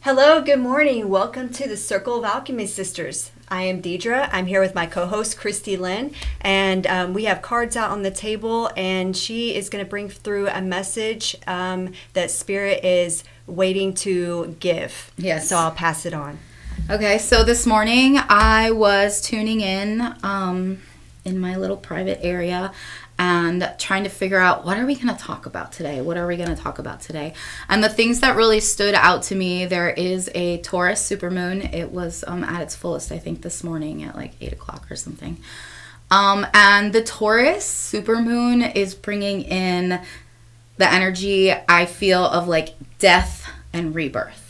Hello, good morning. Welcome to the Circle of Alchemy Sisters. I am Dedra. I'm here with my co-host, Kristi Lynn, and we have cards out on the table, and she is going to bring through a message that Spirit is waiting to give. Yes. So I'll pass it on. Okay, so this morning I was tuning in my little private area and trying to figure out, what are we going to talk about today? And the things that really stood out to me, there is a Taurus supermoon. It was at its fullest, I think, this morning at like 8 o'clock or something. And the Taurus supermoon is bringing in the energy, I feel, of like death and rebirth.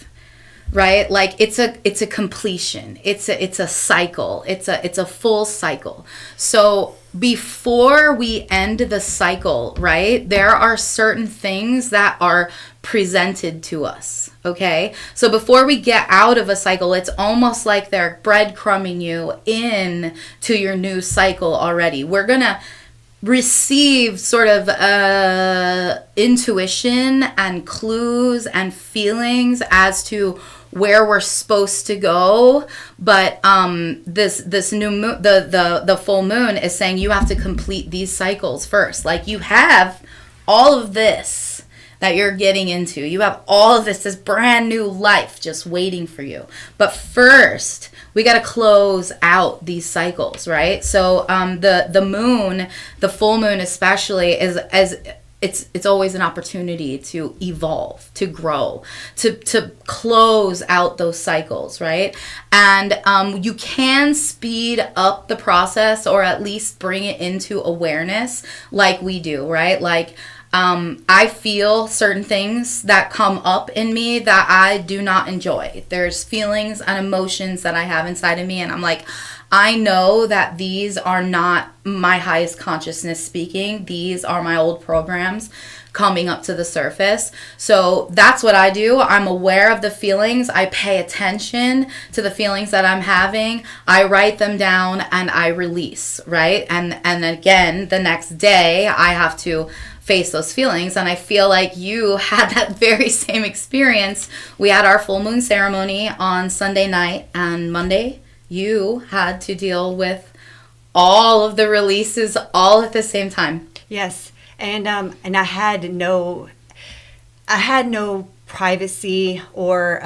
Right? Like it's a completion. It's a cycle. It's a full cycle. So before we end the cycle, right, there are certain things that are presented to us. Okay? So before we get out of a cycle, it's almost like they're breadcrumbing you in to your new cycle already. We're gonna receive sort of intuition and clues and feelings as to where we're supposed to go, but this new moon, the full moon is saying you have to complete these cycles first. Like, you have all of this that you're getting into. You have all of this brand new life just waiting for you. But first, we got to close out these cycles, right? So the moon, the full moon especially, it's always an opportunity to evolve, to grow, to close out those cycles, right? And you can speed up the process, or at least bring it into awareness like we do, right? Like, I feel certain things that come up in me that I do not enjoy. There's feelings and emotions that I have inside of me, and I'm like, I know that these are not my highest consciousness speaking. These are my old programs coming up to the surface. So that's what I do. I'm aware of the feelings. I pay attention to the feelings that I'm having. I write them down and I release, right? And again, the next day I have to face those feelings. And I feel like you had that very same experience. We had our full moon ceremony on Sunday night, and Monday you had to deal with all of the releases all at the same time. Yes, and I had no privacy or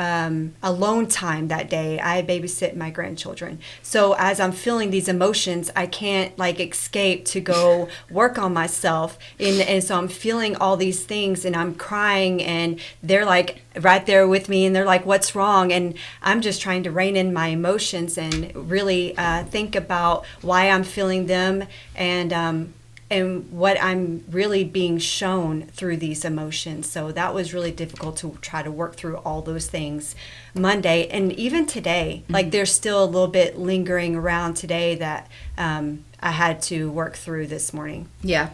alone time that day. I babysit my grandchildren. So as I'm feeling these emotions, I can't like escape to go work on myself. And so I'm feeling all these things, and I'm crying, and they're like right there with me, and they're like, what's wrong? And I'm just trying to rein in my emotions and really think about why I'm feeling them, and what I'm really being shown through these emotions. So that was really difficult to try to work through all those things Monday. And even today, like there's still a little bit lingering around today that I had to work through this morning. Yeah.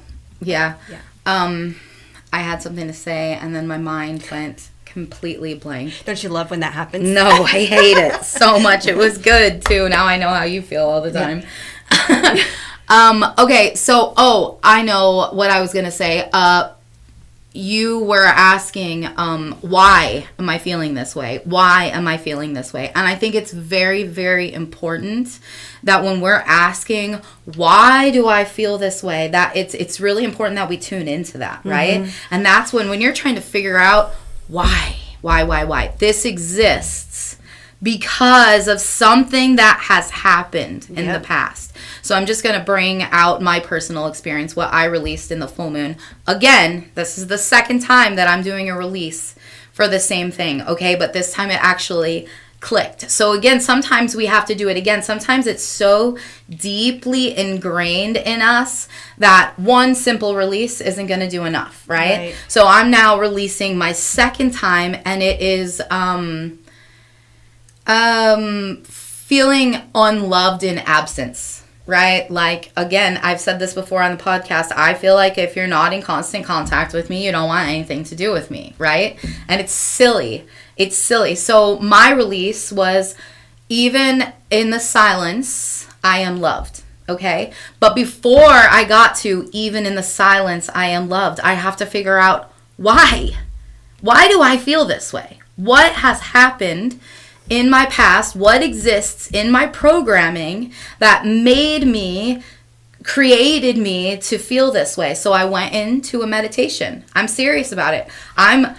I had something to say, and then my mind went completely blank. Don't you love when that happens? No, I hate it so much. It was good too. Now I know how you feel all the time. Yeah. Okay, so, I know what I was going to say. You were asking, why am I feeling this way? Why am I feeling this way? And I think it's very, very important that when we're asking, why do I feel this way, that it's really important that we tune into that, right? Mm-hmm. And that's when you're trying to figure out why this exists because of something that has happened in the past. So I'm just going to bring out my personal experience, what I released in the full moon. Again, this is the second time that I'm doing a release for the same thing, okay? But this time it actually clicked. So again, sometimes we have to do it again. Sometimes it's so deeply ingrained in us that one simple release isn't going to do enough, right? So I'm now releasing my second time, and it is feeling unloved in absence. Right? Like, again, I've said this before on the podcast. I feel like if you're not in constant contact with me, you don't want anything to do with me, right? And it's silly. It's silly. So my release was, even in the silence, I am loved, okay? But before I got to even in the silence, I am loved, I have to figure out why. Why do I feel this way? What has happened in my past? What exists in my programming that created me to feel this way? So I went into a meditation. I'm serious about it. I'm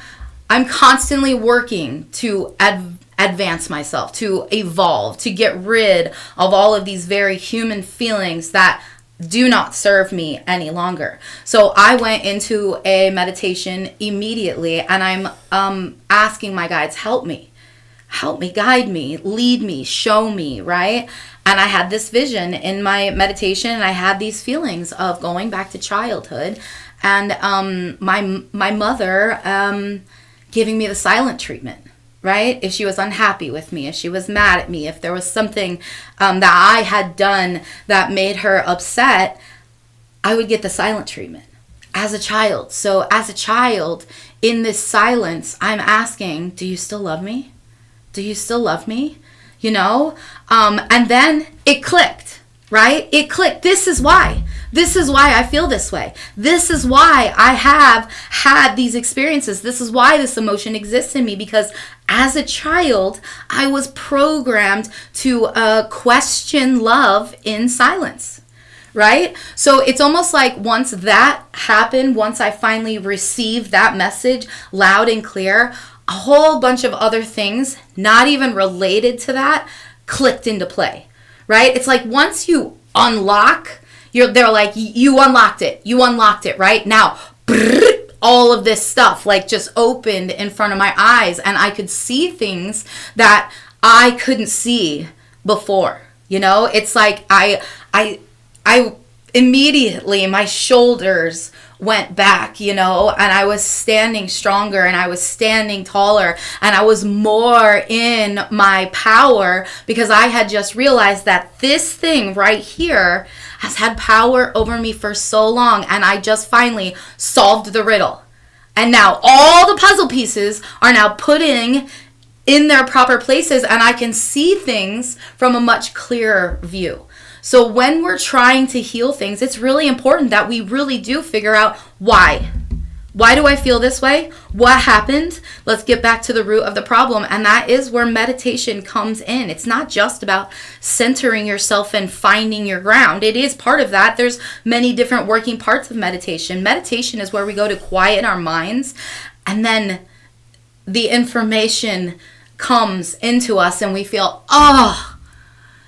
constantly working to advance myself, to evolve, to get rid of all of these very human feelings that do not serve me any longer. So I went into a meditation immediately, and I'm asking my guides, help me, guide me, lead me, show me, right? And I had this vision in my meditation, and I had these feelings of going back to childhood, and my mother giving me the silent treatment. Right? If she was unhappy with me, if she was mad at me, if there was something that I had done that made her upset, I would get the silent treatment as a child. So as a child, in this silence, I'm asking, do you still love me? Do you still love me? You know? And then it clicked, right? It clicked. This is why. This is why I feel this way. This is why I have had these experiences. This is why this emotion exists in me, because as a child, I was programmed to question love in silence, right? So it's almost like once that happened, once I finally received that message loud and clear, a whole bunch of other things, not even related to that, clicked into play, right? It's like once you unlock, they're like, you unlocked it, right? Now, all of this stuff like just opened in front of my eyes, and I could see things that I couldn't see before. You know, it's like I immediately, my shoulders went back, you know, and I was standing stronger, and I was standing taller, and I was more in my power, because I had just realized that this thing right here has had power over me for so long, and I just finally solved the riddle. And now all the puzzle pieces are now putting in their proper places, and I can see things from a much clearer view. So when we're trying to heal things, it's really important that we really do figure out why. Why do I feel this way? What happened? Let's get back to the root of the problem. And that is where meditation comes in. It's not just about centering yourself and finding your ground. It is part of that. There's many different working parts of meditation. Meditation is where we go to quiet our minds, and then the information comes into us and we feel, oh,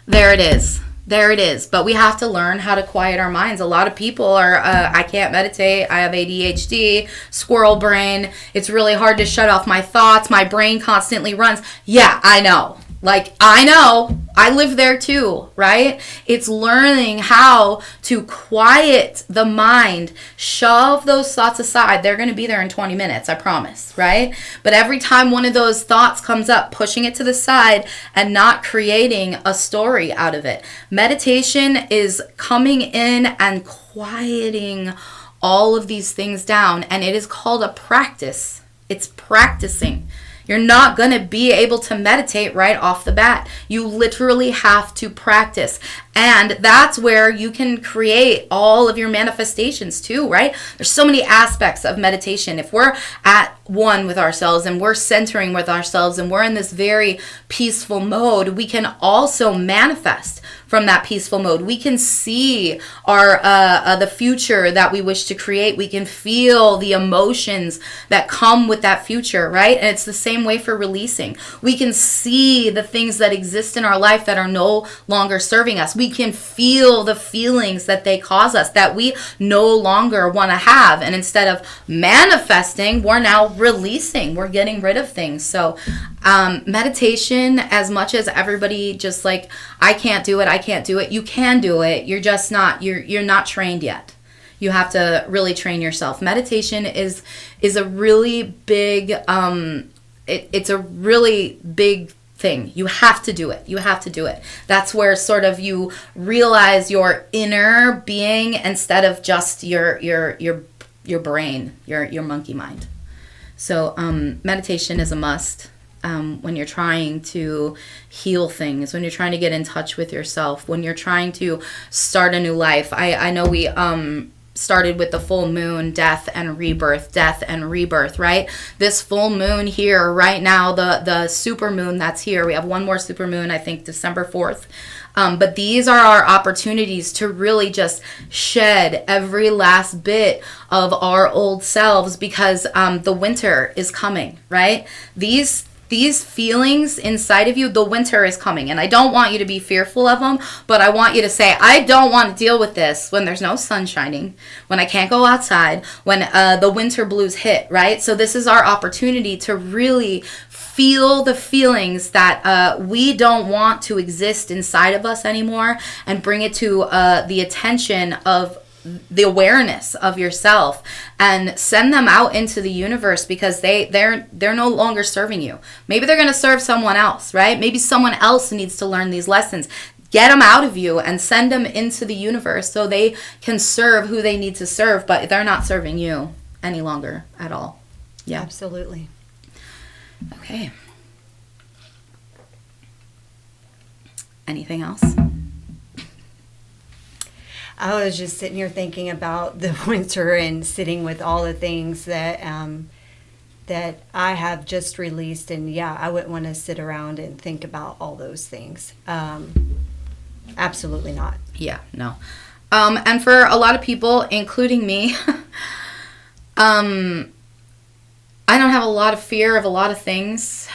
there it is. There it is. But we have to learn how to quiet our minds. A lot of people are, I can't meditate. I have ADHD, squirrel brain. It's really hard to shut off my thoughts. My brain constantly runs. Yeah, I know. Like, I know. I live there too, right? It's learning how to quiet the mind, shove those thoughts aside. They're going to be there in 20 minutes, I promise, right? But every time one of those thoughts comes up, pushing it to the side and not creating a story out of it. Meditation is coming in and quieting all of these things down, and it is called a practice. It's practicing. You're not going to be able to meditate right off the bat. You literally have to practice. And that's where you can create all of your manifestations too, right? There's so many aspects of meditation. If we're at one with ourselves and we're centering with ourselves and we're in this very peaceful mode, we can also manifest from that peaceful mode. We can see our the future that we wish to create. We can feel the emotions that come with that future, right? And it's the same way for releasing. We can see the things that exist in our life that are no longer serving us. We can feel the feelings that they cause us, that we no longer want to have. And instead of manifesting, we're now releasing. We're getting rid of things. So meditation, as much as everybody just like, I can't do it, you can do it. You're just not, you're not trained yet. You have to really train yourself. Meditation is a really big, it's a really big thing. You have to do it. You have to do it. That's where sort of you realize your inner being instead of just your brain, your monkey mind. So meditation is a must when you're trying to heal things, when you're trying to get in touch with yourself, when you're trying to start a new life. I know started with the full moon, death and rebirth, right? This full moon here right now, the super moon that's here, we have one more super moon, I think December 4th. But these are our opportunities to really just shed every last bit of our old selves, because the winter is coming, right? These feelings inside of you, the winter is coming. And I don't want you to be fearful of them, but I want you to say, I don't want to deal with this when there's no sun shining, when I can't go outside, when the winter blues hit, right? So this is our opportunity to really feel the feelings that we don't want to exist inside of us anymore, and bring it to the attention of the awareness of yourself, and send them out into the universe, because they're no longer serving you. Maybe they're going to serve someone else, right? Maybe someone else needs to learn these lessons. Get them out of you and send them into the universe so they can serve who they need to serve, but they're not serving you any longer at all. Yeah, absolutely. Okay. Anything else? I was just sitting here thinking about the winter and sitting with all the things that that I have just released, and yeah, I wouldn't want to sit around and think about all those things. Absolutely not. Yeah, no. And for a lot of people, including me, I don't have a lot of fear of a lot of things,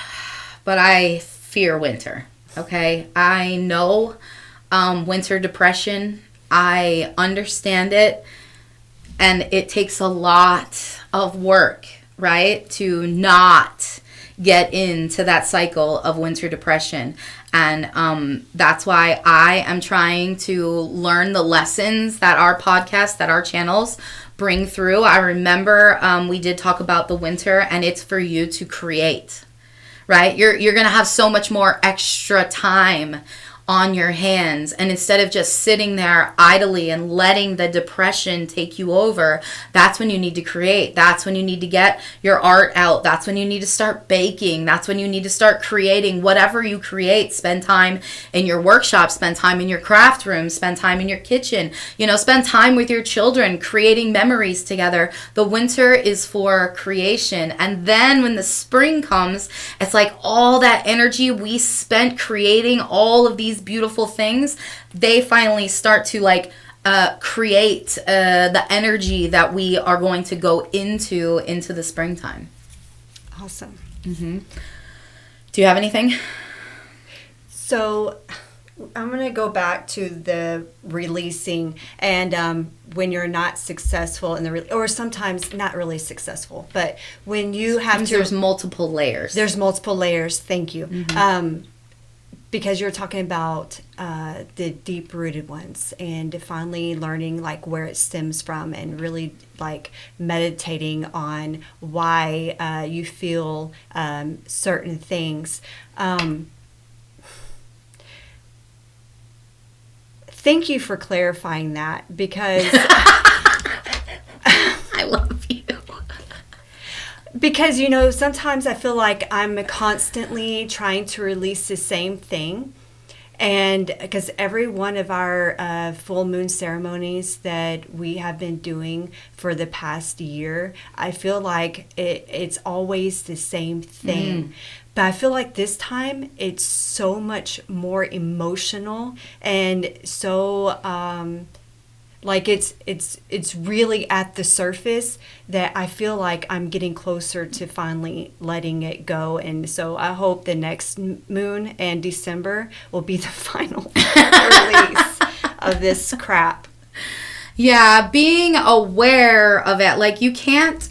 but I fear winter. Okay, I know winter depression. I understand it, and it takes a lot of work, right, to not get into that cycle of winter depression. And that's why I am trying to learn the lessons that our podcast, that our channels bring through. I remember we did talk about the winter, and it's for you to create, right? You're going to have so much more extra time on your hands, and instead of just sitting there idly and letting the depression take you over, that's when you need to create. That's when you need to get your art out. That's when you need to start baking. That's when you need to start creating whatever you create. Spend time in your workshop, spend time in your craft room, spend time in your kitchen, spend time with your children, creating memories together. The winter is for creation, and then when the spring comes, it's like all that energy we spent creating all of these beautiful things, they finally start to create the energy that we are going to go into the springtime. Awesome. Mm-hmm. Do you have anything? So I'm going to go back to the releasing, and when you're not successful in or sometimes not really successful, but when you have to, there's multiple layers. There's multiple layers. Thank you. Mm-hmm. Because you're talking about the deep-rooted ones, and finally learning where it stems from, and really meditating on why you feel certain things. Thank you for clarifying that, because I love you. Because, sometimes I feel like I'm constantly trying to release the same thing. And because every one of our full moon ceremonies that we have been doing for the past year, I feel like it's always the same thing. But I feel like this time it's so much more emotional, and so it's really at the surface that I feel like I'm getting closer to finally letting it go. And so I hope the next moon and December will be the final release of this crap. Yeah, being aware of it. You can't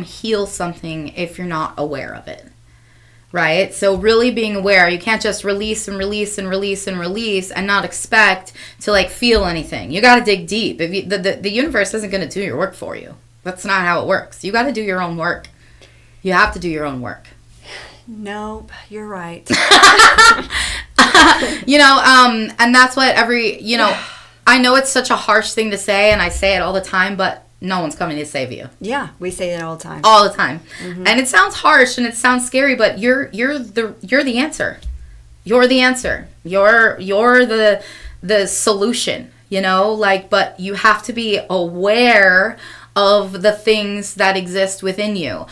heal something if you're not aware of it. Right? So really being aware, you can't just release and release and release and release and not expect to feel anything. You got to dig deep. If you, the universe isn't going to do your work for you. That's not how it works. You got to do your own work. You have to do your own work. Nope, you're right. And that's what I know it's such a harsh thing to say, and I say it all the time, but no one's coming to save you. Yeah, we say that all the time. All the time. Mm-hmm. And it sounds harsh and it sounds scary, but you're the answer. You're the answer. You're the solution. but you have to be aware of the things that exist within you.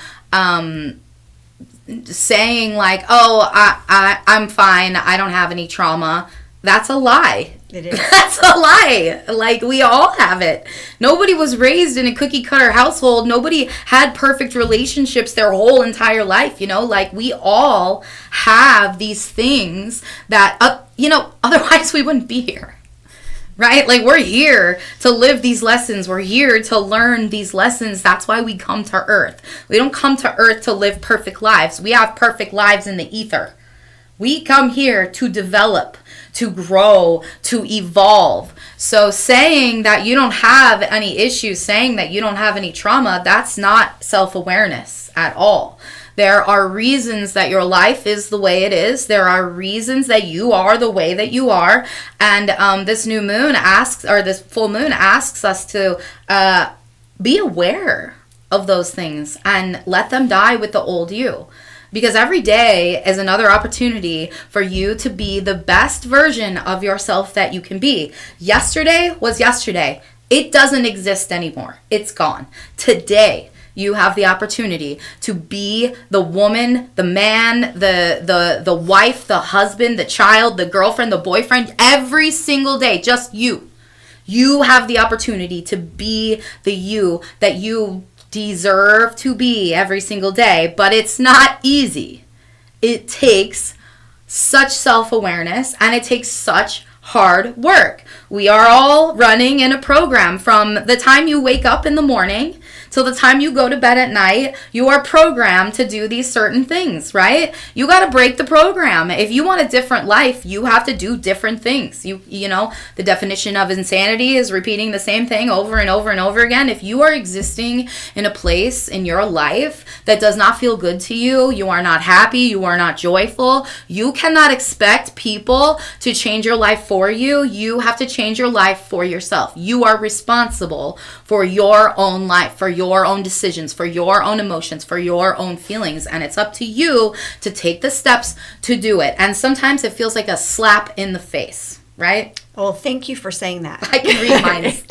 Saying like, oh, I'm fine, I don't have any trauma, that's a lie. It is. That's a lie. Like, we all have it. Nobody was raised in a cookie cutter household. Nobody had perfect relationships their whole entire life, like we all have these things that, otherwise we wouldn't be here. Right? Like, we're here to live these lessons. We're here to learn these lessons. That's why we come to Earth. We don't come to Earth to live perfect lives. We have perfect lives in the ether. We come here to develop, to grow, to evolve. So saying that you don't have any issues, saying that you don't have any trauma, that's not self-awareness at all. There are reasons that your life is the way it is. There are reasons that you are the way that you are. And this full moon asks us to be aware of those things and let them die with the old you. Because every day is another opportunity for you to be the best version of yourself that you can be. Yesterday was yesterday. It doesn't exist anymore. It's gone. Today, you have the opportunity to be the woman, the man, the wife, the husband, the child, the girlfriend, the boyfriend, every single day, just you. You have the opportunity to be the you that you deserve to be every single day, but it's not easy. It takes such self-awareness and it takes such hard work. We are all running in a program from the time you wake up in the morning till the time you go to bed at night. You are programmed to do these certain things, right? You got to break the program. If you want a different life, you have to do different things. The definition of insanity is repeating the same thing over and over and over again. If you are existing in a place in your life that does not feel good to you, you are not happy, you are not joyful, you cannot expect people to change your life for you. You have to change your life for yourself. You are responsible for your own life, for your own decisions, for your own emotions, for your own feelings. And it's up to you to take the steps to do it. And sometimes it feels like a slap in the face, right? Well, thank you for saying that. I can read minds.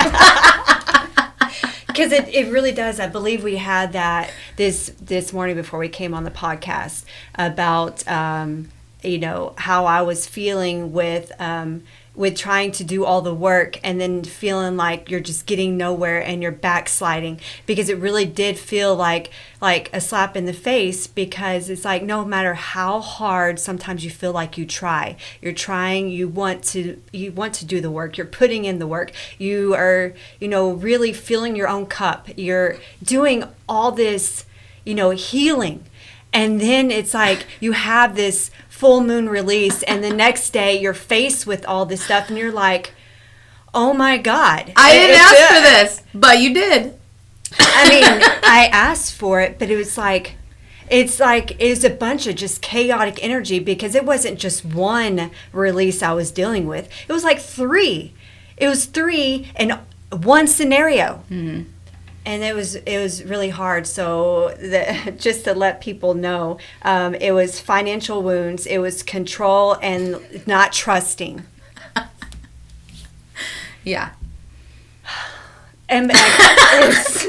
Because it really does. I believe we had that this morning before we came on the podcast about, how I was feeling with trying to do all the work and then feeling like you're just getting nowhere and you're backsliding, because it really did feel like a slap in the face, because it's like no matter how hard sometimes you feel like you're trying, you want to do the work, you're putting in the work, you are really filling your own cup, you're doing all this healing, and then it's like you have this full moon release, and the next day you're faced with all this stuff and you're like, oh my God, I didn't ask for this, but you did. I mean, I asked for it, but it was a bunch of just chaotic energy, because it wasn't just one release I was dealing with. It was like three. It was three in one scenario. Mm-hmm. And it was really hard. So just to let people know, it was financial wounds, it was control, and not trusting. Yeah. And it's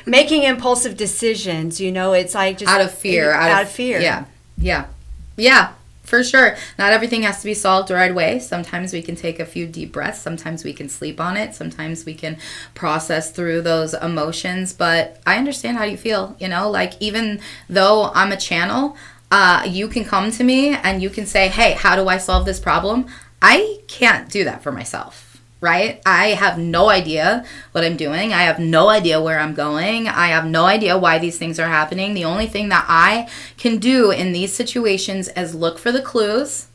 making impulsive decisions. It's like just out of fear. Out of fear. Yeah. For sure. Not everything has to be solved right away. Sometimes we can take a few deep breaths. Sometimes we can sleep on it. Sometimes we can process through those emotions. But I understand how you feel. Even though I'm a channel, you can come to me and you can say, hey, how do I solve this problem? I can't do that for myself. Right? I have no idea what I'm doing. I have no idea where I'm going. I have no idea why these things are happening. The only thing that I can do in these situations is look for the clues,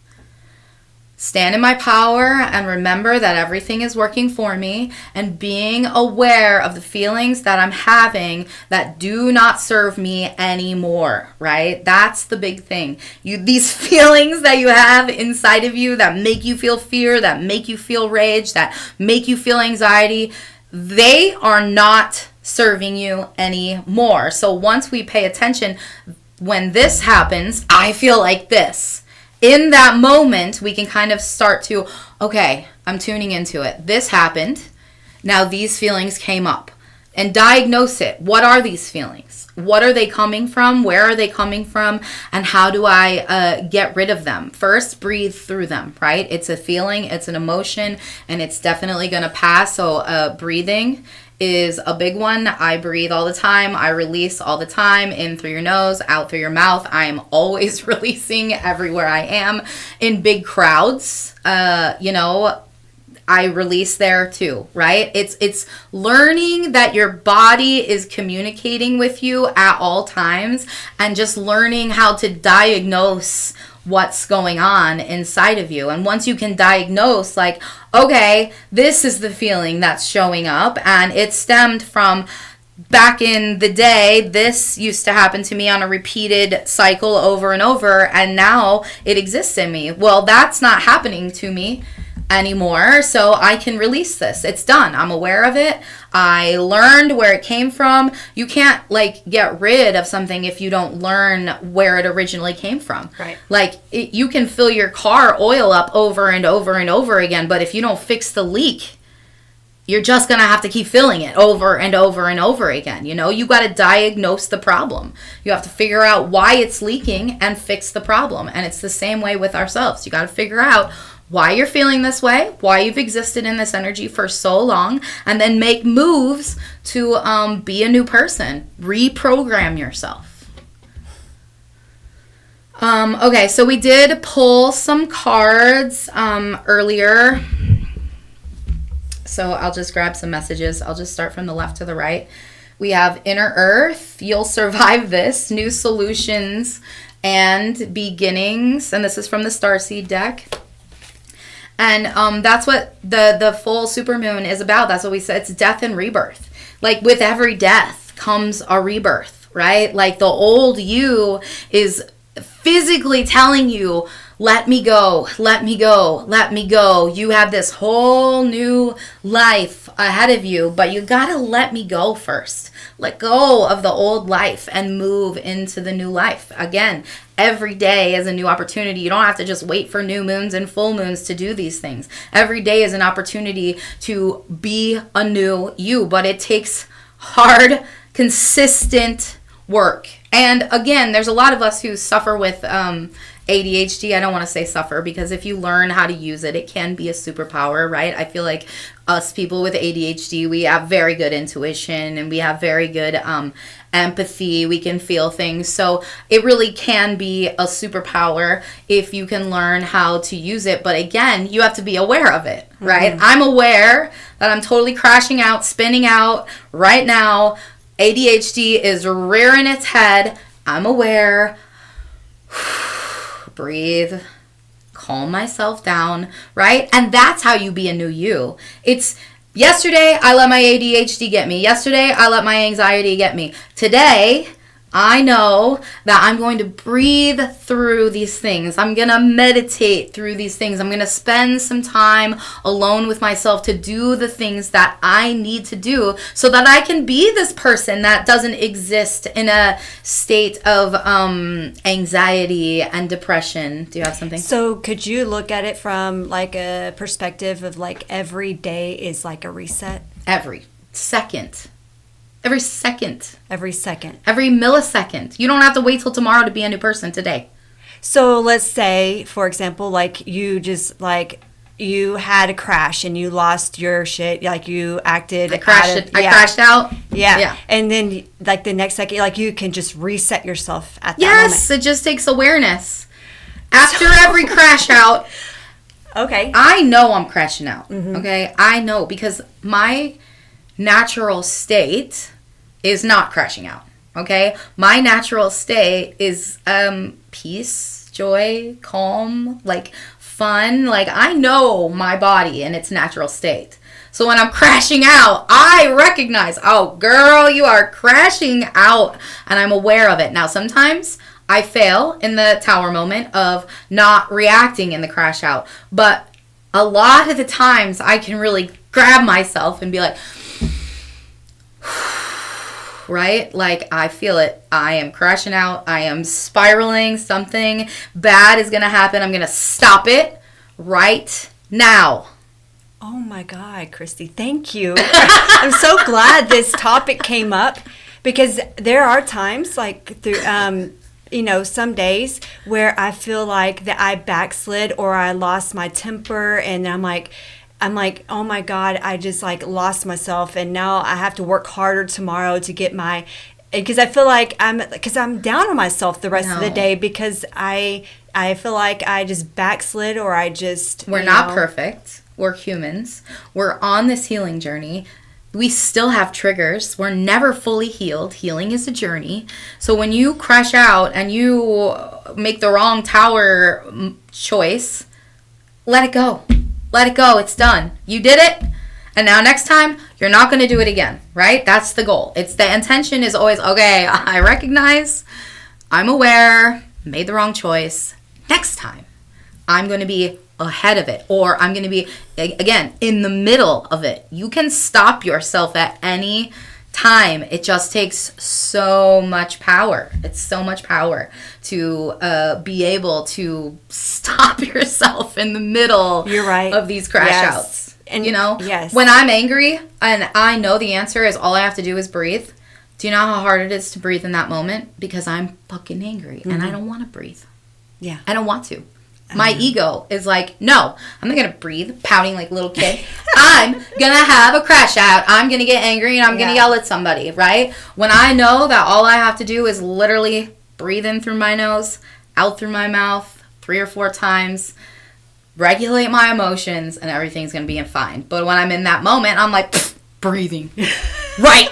stand in my power, and remember that everything is working for me, and being aware of the feelings that I'm having that do not serve me anymore, right? That's the big thing. These feelings that you have inside of you that make you feel fear, that make you feel rage, that make you feel anxiety, they are not serving you anymore. So once we pay attention, when this happens, I feel like this. In that moment, we can kind of start to, okay, I'm tuning into it. This happened. Now these feelings came up. And diagnose it. What are these feelings? What are they coming from? Where are they coming from? And how do I get rid of them? First, breathe through them, right? It's a feeling, it's an emotion, and it's definitely going to pass. So breathing is a big one. I breathe all the time. I release all the time. In through your nose, out through your mouth. I am always releasing everywhere I am. In big crowds, I release there too, right? It's learning that your body is communicating with you at all times, and just learning how to diagnose what's going on inside of you. And once you can diagnose, like, okay, this is the feeling that's showing up, and it stemmed from back in the day, this used to happen to me on a repeated cycle over and over, and now it exists in me. Well, that's not happening to me anymore, so I can release this. It's done. I'm aware of it. I learned where it came from. You can't get rid of something if you don't learn where it originally came from. Right. You can fill your car oil up over and over and over again, but if you don't fix the leak, you're just going to have to keep filling it over and over and over again. You got to diagnose the problem. You have to figure out why it's leaking and fix the problem. And it's the same way with ourselves. You got to figure out why you're feeling this way, why you've existed in this energy for so long, and then make moves to be a new person. Reprogram yourself. Okay, so we did pull some cards earlier. So I'll just grab some messages. I'll just start from the left to the right. We have Inner Earth. You'll survive this. New solutions and beginnings. And this is from the Starseed deck. And that's what the full supermoon is about. That's what we said. It's death and rebirth. With every death comes a rebirth, right? The old you is physically telling you, let me go, let me go, let me go. You have this whole new life ahead of you, but you gotta let me go first. Let go of the old life and move into the new life. Again, every day is a new opportunity. You don't have to just wait for new moons and full moons to do these things. Every day is an opportunity to be a new you, but it takes hard, consistent work. And again, there's a lot of us who suffer with ADHD. I don't want to say suffer, because if you learn how to use it, it can be a superpower, right? I feel like us people with ADHD, we have very good intuition and we have very good empathy. We can feel things. So it really can be a superpower if you can learn how to use it. But again, you have to be aware of it, right? Mm-hmm. I'm aware that I'm totally crashing out, spinning out right now. ADHD is rearing its head. I'm aware. Breathe, calm myself down, right? And that's how you be a new you. It's yesterday, I let my ADHD get me. Yesterday, I let my anxiety get me. Today, I know that I'm going to breathe through these things. I'm going to meditate through these things. I'm going to spend some time alone with myself to do the things that I need to do so that I can be this person that doesn't exist in a state of anxiety and depression. Do you have something? So could you look at it from a perspective of every day is a reset? Every second. Every second. Every second. Every millisecond. You don't have to wait till tomorrow to be a new person today. So let's say, for example, you just you had a crash and you lost your shit. You acted. I crashed out. Yeah. And then the next second, you can just reset yourself at that moment. Yes, it just takes awareness. After every crash out. Okay. I know I'm crashing out. Mm-hmm. Okay. I know, because my natural state is not crashing out. Okay, my natural state is peace, joy, calm, fun. I know my body in its natural state. So when I'm crashing out, I recognize, oh girl, you are crashing out, and I'm aware of it. Now sometimes I fail in the tower moment of not reacting in the crash out, but a lot of the times I can really grab myself and be like, right? I feel it. I am crashing out. I am spiraling. Something bad is going to happen. I'm going to stop it right now. Oh my God, Kristi, thank you. I'm so glad this topic came up, because there are times like through, some days where I feel like that I backslid or I lost my temper, and I'm like, oh my God, I just like lost myself, and now I have to work harder tomorrow to get my, because I feel like I'm down on myself the rest of the day, because I feel like I just backslid, or we're not perfect. We're humans. We're on this healing journey. We still have triggers. We're never fully healed. Healing is a journey. So when you crash out and you make the wrong tower choice, let it go. Let it go. It's done. You did it. And now next time, you're not going to do it again, right? That's the goal. It's the intention is always, okay, I recognize, I'm aware, made the wrong choice. Next time, I'm going to be ahead of it, or I'm going to be, again, in the middle of it. You can stop yourself at any time. It just takes so much power. It's so much power to be able to stop yourself in the middle You're right. of these crash outs. And, yes. When I'm angry and I know the answer is all I have to do is breathe, do you know how hard it is to breathe in that moment? Because I'm fucking angry and I don't want to breathe. Yeah. I don't want to. My ego is like, no, I'm not going to breathe, pouting like a little kid. I'm going to have a crash out. I'm going to get angry and I'm going to yell at somebody, right? When I know that all I have to do is literally breathe in through my nose, out through my mouth 3 or 4 times, regulate my emotions, and everything's going to be fine. But when I'm in that moment, I'm like, breathing. Right.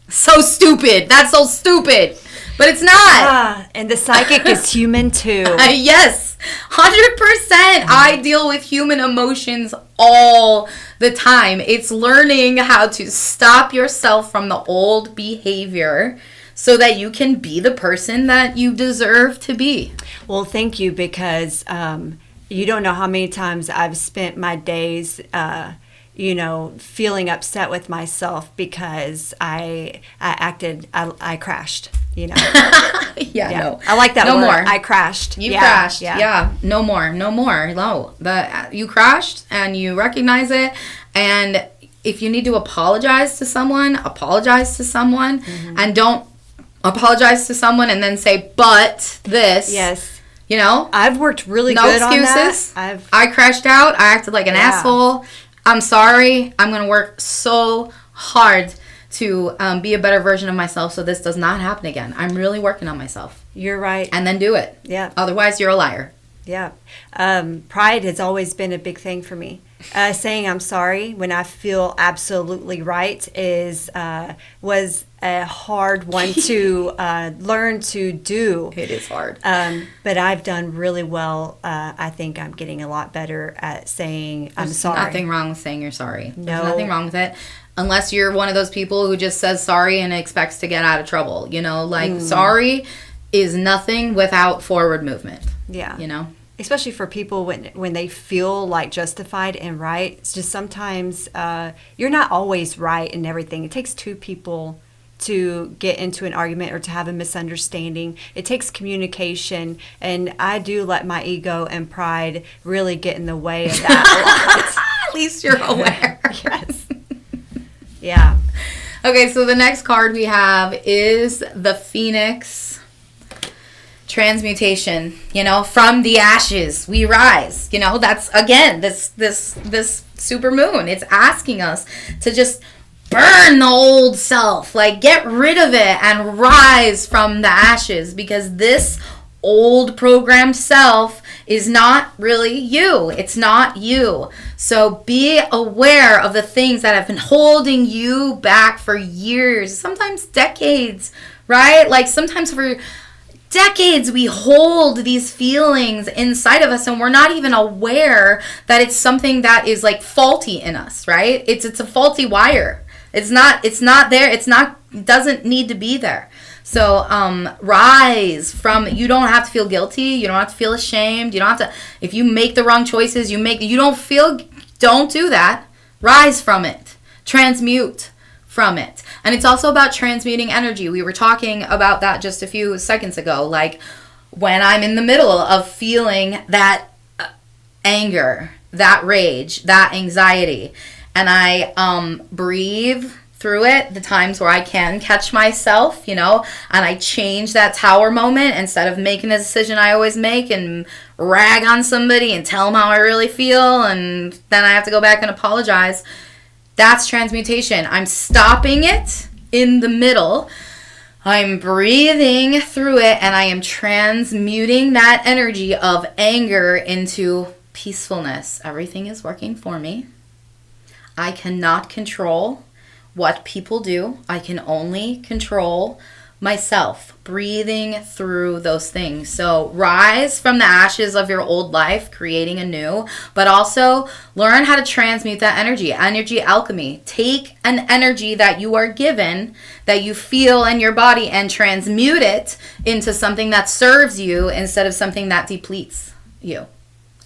So stupid. That's so stupid. But it's not. And the psychic is human too. Yes, 100%. I deal with human emotions all the time. It's learning how to stop yourself from the old behavior so that you can be the person that you deserve to be. Well, thank you, because you don't know how many times I've spent my days feeling upset with myself because I crashed. No. I like that no word. More. I crashed. You crashed. Yeah. No more. No. You crashed and you recognize it. And if you need to apologize to someone, and don't apologize to someone and then say, but this. Yes. I've worked really good on that. No excuses. I crashed out. I acted like an asshole. I'm sorry. I'm going to work so hard to be a better version of myself so this does not happen again. I'm really working on myself. You're right. And then do it. Yeah. Otherwise, you're a liar. Yeah. Pride has always been a big thing for me. Saying I'm sorry when I feel absolutely right was a hard one to learn to do. It is hard. But I've done really well. I think I'm getting a lot better at saying I'm sorry. There's nothing wrong with saying you're sorry. No. There's nothing wrong with it. Unless you're one of those people who just says sorry and expects to get out of trouble. Sorry is nothing without forward movement. Yeah. Especially for people when they feel like justified and right. It's just sometimes you're not always right in everything. It takes 2 people to get into an argument or to have a misunderstanding. It takes communication, and I do let my ego and pride really get in the way of that a lot. At least you're aware. Yes. Yeah. Okay, so the next card we have is the Phoenix transmutation. From the ashes we rise. That's again this super moon. It's asking us to just burn the old self, like get rid of it and rise from the ashes, because this old programmed self is not really you. It's not you. So be aware of the things that have been holding you back for years, sometimes decades, right? Like sometimes for decades we hold these feelings inside of us and we're not even aware that it's something that is like faulty in us, right? It's a faulty wire. It's not there. It doesn't need to be there. So rise from, you don't have to feel guilty. You don't have to feel ashamed. You don't have to, if you make the wrong choices, don't do that. Rise from it. Transmute from it. And it's also about transmuting energy. We were talking about that just a few seconds ago. Like when I'm in the middle of feeling that anger, that rage, that anxiety, and I breathe through it, the times where I can catch myself, and I change that tower moment instead of making the decision I always make and rag on somebody and tell them how I really feel, and then I have to go back and apologize. That's transmutation. I'm stopping it in the middle. I'm breathing through it, and I am transmuting that energy of anger into peacefulness. Everything is working for me. I cannot control what people do. I can only control myself, breathing through those things. So rise from the ashes of your old life, creating a new, but also learn how to transmute that energy alchemy. Take an energy that you are given, that you feel in your body, and transmute it into something that serves you instead of something that depletes you.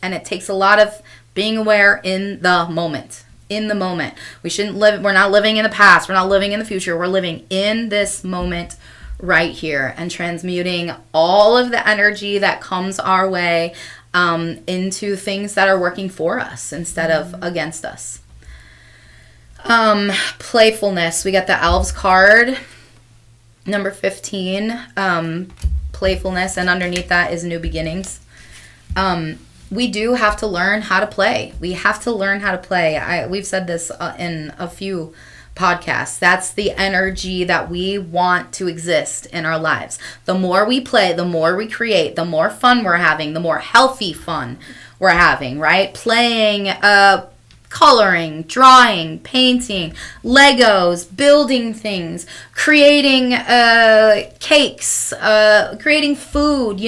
And it takes a lot of being aware in the moment. We're not living in the past. We're not living in the future. We're living in this moment right here and transmuting all of the energy that comes our way into things that are working for us instead of against us. Playfulness. We got the Elves card, number 15. Playfulness, and underneath that is new beginnings. We do have to learn how to play. We have to learn how to play. We've said this in a few podcasts. That's the energy that we want to exist in our lives. The more we play, the more we create, the more fun we're having, the more healthy fun we're having, right? Playing, coloring, drawing, painting, Legos, building things, creating cakes, creating food,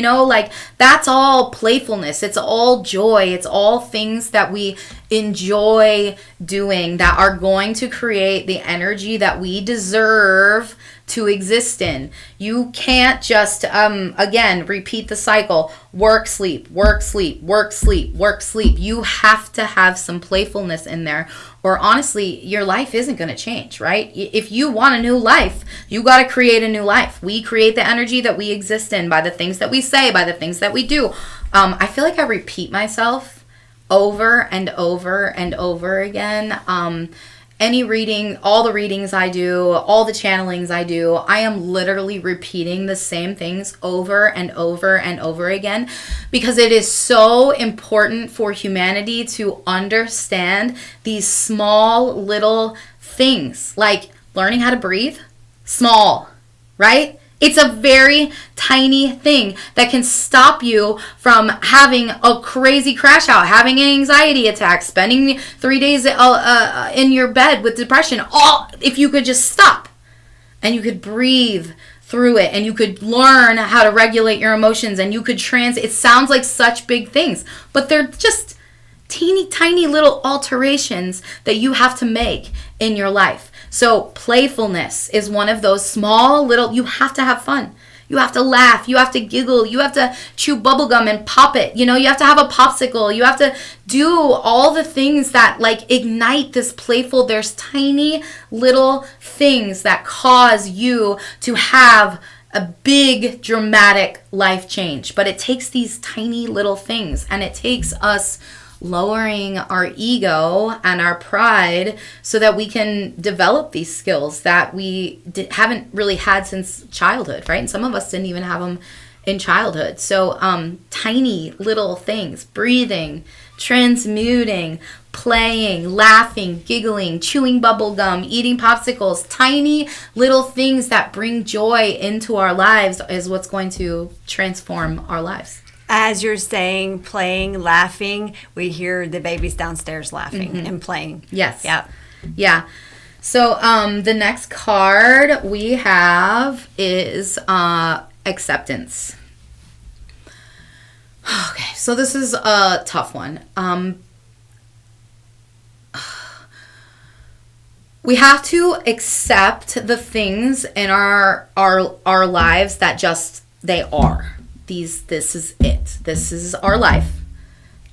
that's all playfulness. It's all joy. It's all things that we enjoy doing that are going to create the energy that we deserve to exist in. You can't just, again, repeat the cycle. Work, sleep, work, sleep, work, sleep, work, sleep. You have to have some playfulness in there, or honestly, your life isn't going to change, right? If you want a new life, you got to create a new life. We create the energy that we exist in by the things that we say, by the things that we do. I feel like I repeat myself over and over and over again. Any reading, all the readings I do, all the channelings I do, I am literally repeating the same things over and over and over again, because it is so important for humanity to understand these small little things, like learning how to breathe. Small, right? It's a very tiny thing that can stop you from having a crazy crash out, having an anxiety attack, spending 3 days in your bed with depression. All if you could just stop and you could breathe through it, and you could learn how to regulate your emotions, and you could it sounds like such big things, but they're just teeny tiny little alterations that you have to make in your life. So playfulness is one of those small little, you have to have fun. You have to laugh. You have to giggle. You have to chew bubblegum and pop it. You have to have a popsicle. You have to do all the things that ignite this playful. There's tiny little things that cause you to have a big dramatic life change. But it takes these tiny little things, and it takes us lowering our ego and our pride so that we can develop these skills that we haven't really had since childhood, right? And some of us didn't even have them in childhood. So tiny little things: breathing, transmuting, playing, laughing, giggling, chewing bubble gum, eating popsicles. Tiny little things that bring joy into our lives is what's going to transform our lives. As you're saying, playing, laughing, we hear the babies downstairs laughing and playing. Yes. Yeah. Yeah. So the next card we have is acceptance. Okay, so this is a tough one. We have to accept the things in our lives that just they are. This is it. This is our life.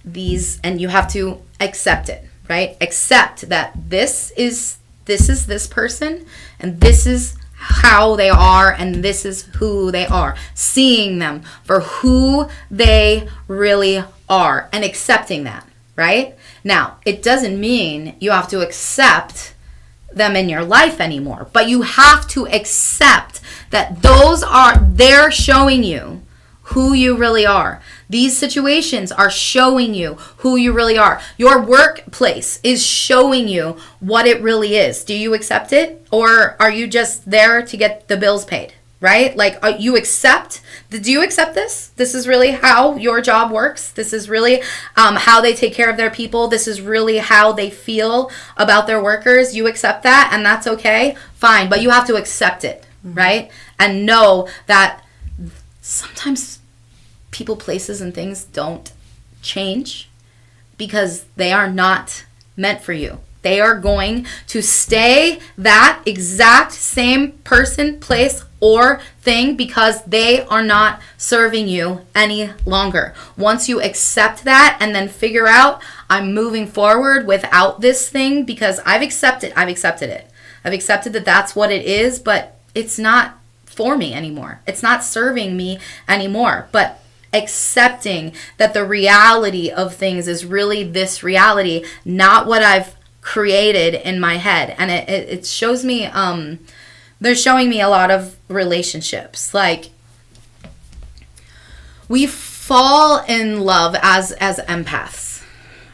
And you have to accept it, right? Accept that this is this person, and this is how they are, and this is who they are. Seeing them for who they really are and accepting that, right? Now, it doesn't mean you have to accept them in your life anymore, but you have to accept that they're showing you who you really are. These situations are showing you who you really are. Your workplace is showing you what it really is. Do you accept it? Or are you just there to get the bills paid? Right? Like, do you accept this? This is really how your job works. This is really how they take care of their people. This is really how they feel about their workers. You accept that, and that's okay? Fine, but you have to accept it, right? And know that sometimes people, places, and things don't change because they are not meant for you. They are going to stay that exact same person, place, or thing because they are not serving you any longer. Once you accept that and then figure out, I'm moving forward without this thing because I've accepted it. I've accepted that that's what it is, but it's not for me anymore. It's not serving me anymore. But accepting that the reality of things is really this reality, not what I've created in my head. And it shows me, they're showing me a lot of relationships. Like, we fall in love as empaths,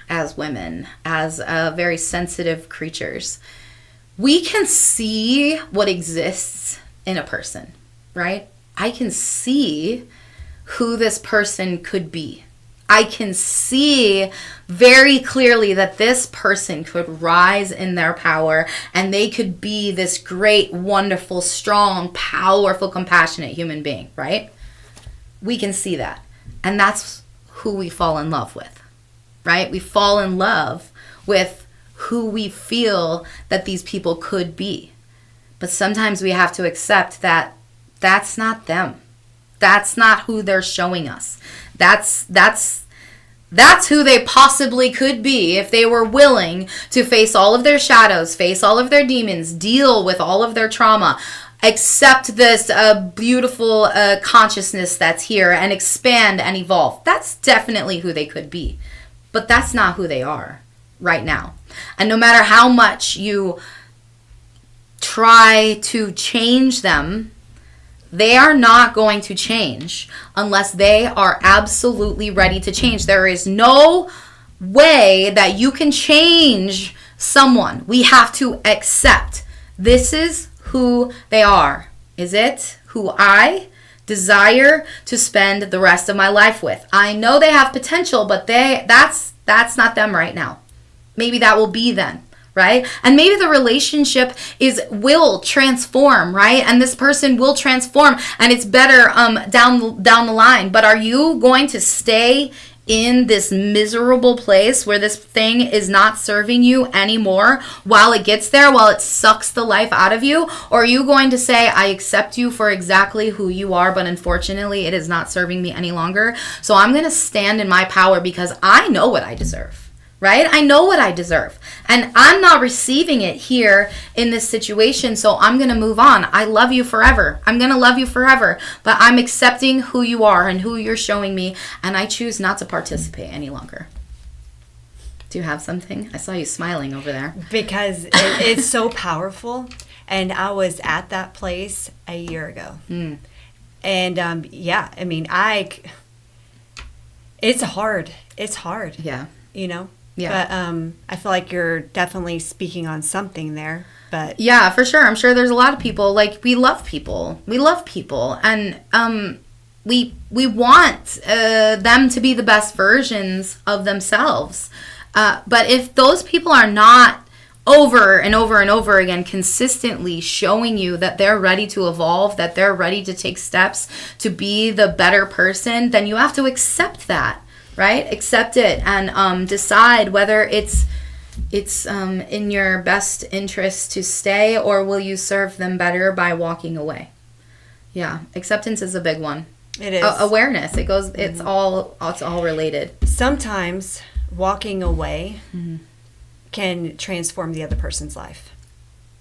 as women, as very sensitive creatures. We can see what exists in a person, right? I can see who this person could be. I can see very clearly that this person could rise in their power and they could be this great, wonderful, strong, powerful, compassionate human being, right? We can see that. And that's who we fall in love with, right? We fall in love with who we feel that these people could be. But sometimes we have to accept that that's not them. That's not who they're showing us. That's who they possibly could be if they were willing to face all of their shadows, face all of their demons, deal with all of their trauma, accept this beautiful consciousness that's here and expand and evolve. That's definitely who they could be. But that's not who they are right now. And no matter how much you try to change them, they are not going to change unless they are absolutely ready to change. There is no way that you can change someone. We have to accept this is who they are. Is it who I desire to spend the rest of my life with? I know they have potential, but that's not them right now. Maybe that will be then. Right? And maybe the relationship will transform, right? And this person will transform and it's better down the line. But are you going to stay in this miserable place where this thing is not serving you anymore while it gets there, while it sucks the life out of you? Or are you going to say, I accept you for exactly who you are, but unfortunately it is not serving me any longer. So I'm going to stand in my power because I know what I deserve. Right? I know what I deserve. And I'm not receiving it here in this situation, so I'm going to move on. I love you forever. I'm going to love you forever. But I'm accepting who you are and who you're showing me, and I choose not to participate any longer. Do you have something? I saw you smiling over there. Because it's so powerful, and I was at that place a year ago. And yeah, I mean, it's hard. It's hard. Yeah. You know? Yeah. But I feel like you're definitely speaking on something there. But yeah, for sure. I'm sure there's a lot of people, like, we love people. And we want them to be the best versions of themselves. But if those people are not over and over and over again consistently showing you that they're ready to evolve, that they're ready to take steps to be the better person, then you have to accept that. Right? Accept it and decide whether it's in your best interest to stay or will you serve them better by walking away. Yeah, acceptance is a big one. It is. Awareness. It goes. It's all related. Sometimes walking away can transform the other person's life.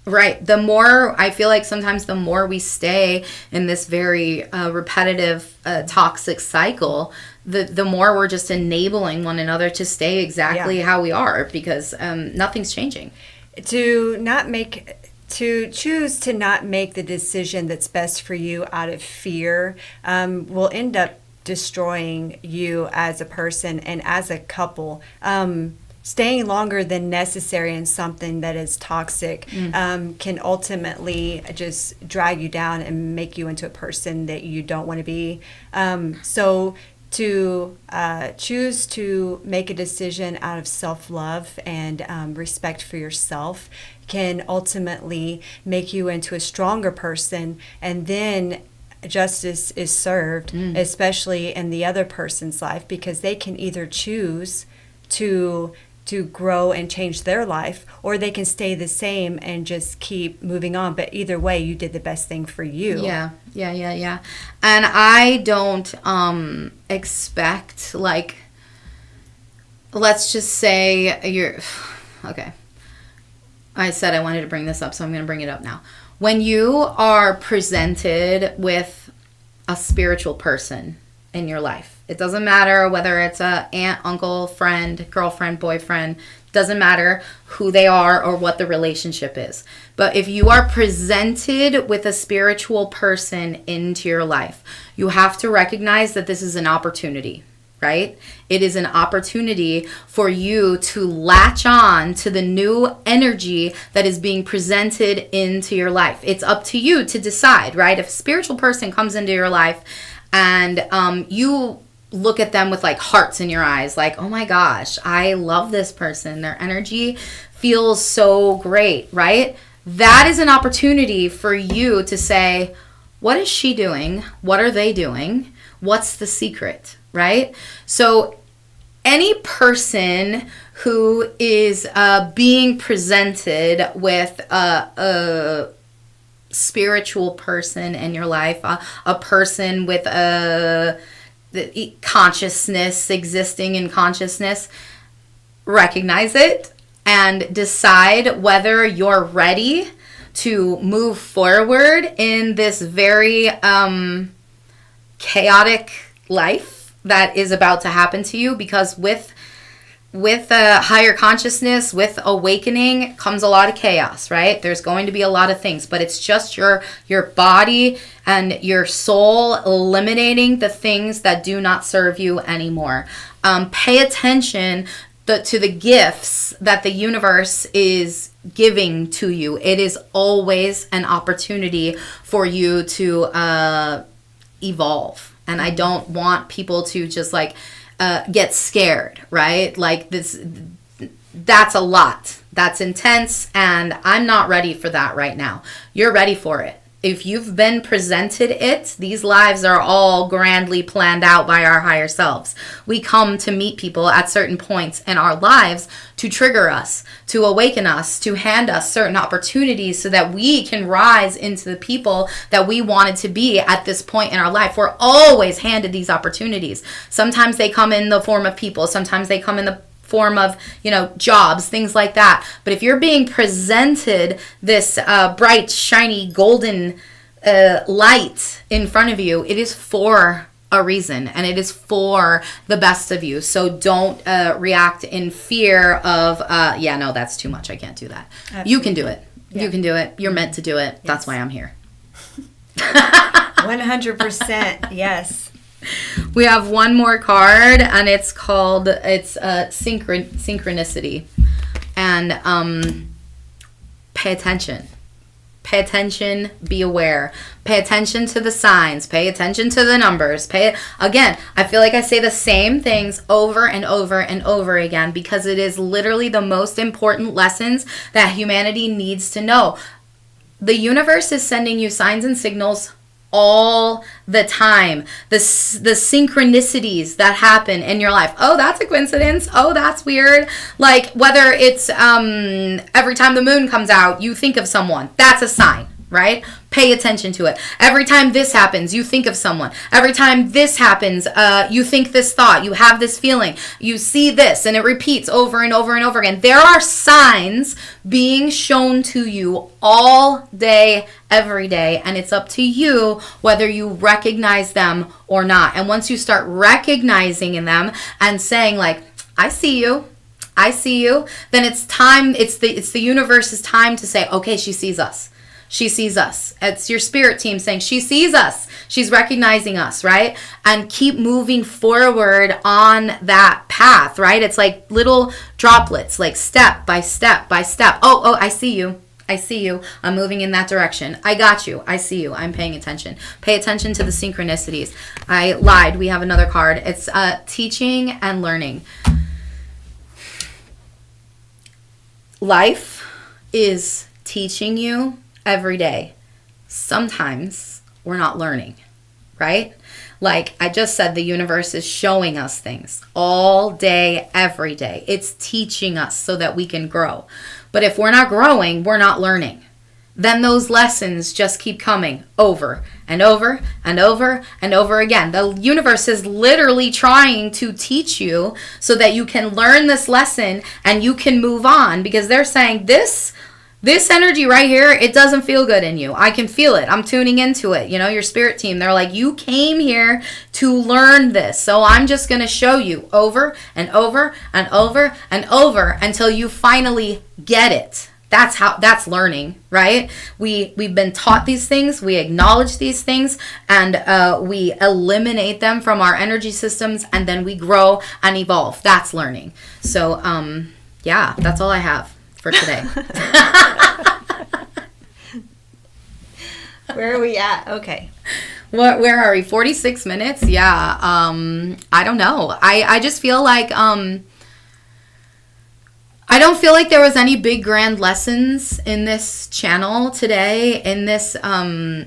Right. The more, I feel like sometimes the more we stay in this very repetitive, toxic cycle, the more we're just enabling one another to stay exactly how we are, because nothing's changing. To choose to not make the decision that's best for you out of fear will end up destroying you as a person and as a couple. Staying longer than necessary in something that is toxic can ultimately just drag you down and make you into a person that you don't want to be. So to choose to make a decision out of self-love and respect for yourself can ultimately make you into a stronger person, and then justice is served, especially in the other person's life, because they can either choose to grow and change their life, or they can stay the same and just keep moving on. But either way, you did the best thing for you. Yeah. And I don't expect, like, let's just say you're, okay. I said I wanted to bring this up, so I'm going to bring it up now. When you are presented with a spiritual person in your life, it doesn't matter whether it's a aunt, uncle, friend, girlfriend, boyfriend, doesn't matter who they are or what the relationship is. But if you are presented with a spiritual person into your life, you have to recognize that this is an opportunity, right? It is an opportunity for you to latch on to the new energy that is being presented into your life. It's up to you to decide, right? If a spiritual person comes into your life and you look at them with like hearts in your eyes, like, oh my gosh, I love this person. Their energy feels so great, right? That is an opportunity for you to say, what is she doing? What are they doing? What's the secret, right? So any person who is being presented with a spiritual person in your life, a person with the consciousness, existing in consciousness, recognize it and decide whether you're ready to move forward in this very chaotic life that is about to happen to you. Because with a higher consciousness, with awakening, comes a lot of chaos, right? There's going to be a lot of things, but it's just your body and your soul eliminating the things that do not serve you anymore. Pay attention to the gifts that the universe is giving to you. It is always an opportunity for you to evolve. And I don't want people to just like get scared, right? Like that's a lot. That's intense, and I'm not ready for that right now. You're ready for it. If you've been presented it, these lives are all grandly planned out by our higher selves. We come to meet people at certain points in our lives to trigger us, to awaken us, to hand us certain opportunities so that we can rise into the people that we wanted to be at this point in our life. We're always handed these opportunities. Sometimes they come in the form of people. Sometimes they come in the form of, jobs, things like that. But if you're being presented this bright, shiny, golden light in front of you, it is for a reason, and it is for the best of you. So don't react in fear of, no, that's too much. I can't do that. Absolutely. You can do it. Yeah. You can do it. You're meant to do it. Yes. That's why I'm here. 100%. Yes. We have one more card, and it's called, synchronicity. And pay attention. Pay attention, be aware. Pay attention to the signs. Pay attention to the numbers. Again, I feel like I say the same things over and over and over again because it is literally the most important lessons that humanity needs to know. The universe is sending you signs and signals all the time. The synchronicities that happen in your life. Oh, that's a coincidence. Oh, that's weird. Like whether it's every time the moon comes out, you think of someone. That's a sign, right? Pay attention to it. Every time this happens, you think of someone. Every time this happens, you think this thought. You have this feeling. You see this, and it repeats over and over and over again. There are signs being shown to you all day, every day, and it's up to you whether you recognize them or not. And once you start recognizing in them and saying like, I see you, then it's time, it's the universe's time to say, okay, she sees us. She sees us. It's your spirit team saying she sees us. She's recognizing us, right? And keep moving forward on that path, right? It's like little droplets, like step by step by step. Oh, I see you. I see you. I'm moving in that direction. I got you. I see you. I'm paying attention. Pay attention to the synchronicities. I lied. We have another card. It's teaching and learning. Life is teaching you every day. Sometimes we're not learning, right? Like I just said, the universe is showing us things all day, every day. It's teaching us so that we can grow. But if we're not growing, we're not learning. Then those lessons just keep coming over and over and over and over again. The universe is literally trying to teach you so that you can learn this lesson and you can move on, because they're saying this energy right here, it doesn't feel good in you. I can feel it. I'm tuning into it. You know, your spirit team, they're like, you came here to learn this. So I'm just going to show you over and over and over and over until you finally get it. That's learning, right? We've been taught these things, we acknowledge these things, and we eliminate them from our energy systems, and then we grow and evolve. That's learning. So, yeah, that's all I have for today. Where are we at? Okay. Where are we? 46 minutes? Yeah. I don't know. I just feel like I don't feel like there was any big grand lessons in this channel today, in this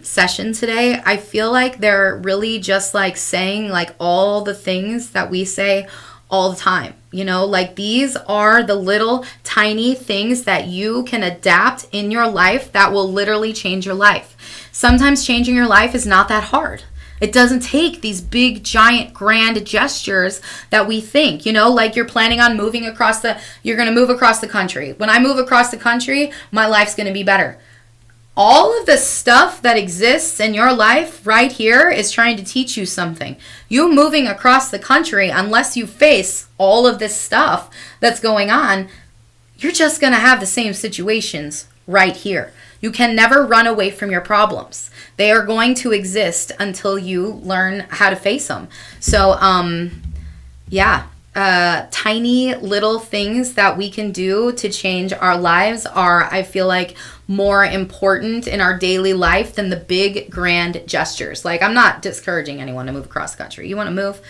session today. I feel like they're really just like saying like all the things that we say all the time. You know, like these are the little tiny things that you can adapt in your life that will literally change your life. Sometimes changing your life is not that hard. It doesn't take these big, giant, grand gestures that we think, you know, like you're planning on moving you're going to move across the country. When I move across the country, my life's going to be better. All of the stuff that exists in your life right here is trying to teach you something. You moving across the country, unless you face all of this stuff that's going on, you're just going to have the same situations right here. You can never run away from your problems. They are going to exist until you learn how to face them. So, tiny little things that we can do to change our lives are, I feel like, more important in our daily life than the big grand gestures. Like, I'm not discouraging anyone to move across the country. You want to move?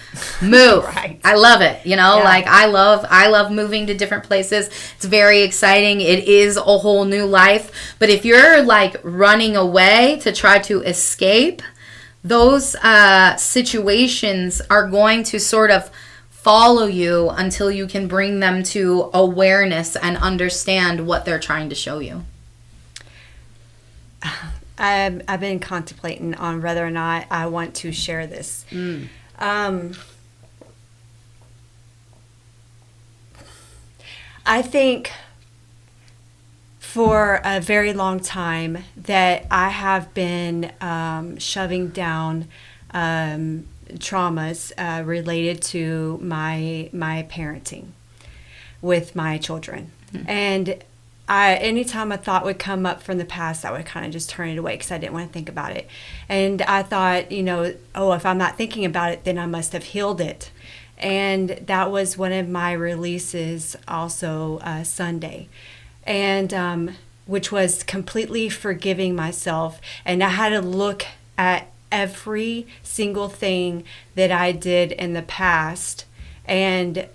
Move. Right. I love it. You know, like I love moving to different places. It's very exciting. It is a whole new life. But if you're like running away to try to escape, those situations are going to sort of follow you until you can bring them to awareness and understand what they're trying to show you. I've been contemplating on whether or not I want to share this. I think for a very long time that I have been shoving down traumas related to my parenting with my children. And anytime a thought would come up from the past, I would kind of just turn it away because I didn't want to think about it. And I thought, you know, if I'm not thinking about it, then I must have healed it. And that was one of my releases also Sunday. And which was completely forgiving myself. And I had to look at every single thing that I did in the past and